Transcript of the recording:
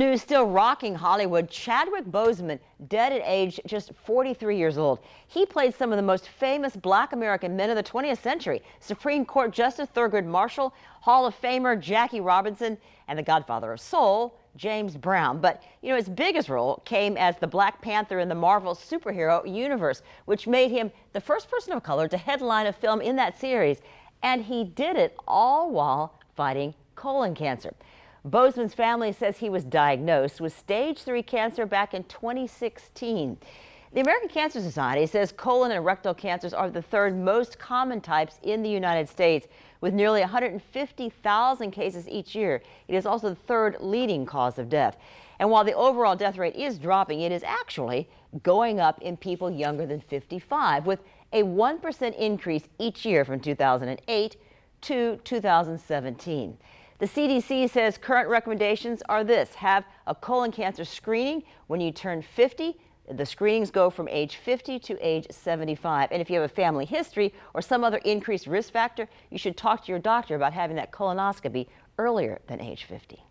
News still rocking Hollywood. Chadwick Boseman, dead at age just 43 years old. He played some of the most famous Black American men of the 20th century. Supreme Court Justice Thurgood Marshall, Hall of Famer Jackie Robinson, and the godfather of soul, James Brown. But, his biggest role came as the Black Panther in the Marvel superhero universe, which made him the first person of color to headline a film in that series. And he did it all while fighting colon cancer. Boseman's family says he was diagnosed with stage 3 cancer back in 2016. The American Cancer Society says colon and rectal cancers are the third most common types in the United States, with nearly 150,000 cases each year. It is also the third leading cause of death. And while the overall death rate is dropping, it is actually going up in people younger than 55, with a 1% increase each year from 2008 to 2017. The CDC says current recommendations are this: have a colon cancer screening when you turn 50. The screenings go from age 50 to age 75. And if you have a family history or some other increased risk factor, you should talk to your doctor about having that colonoscopy earlier than age 50.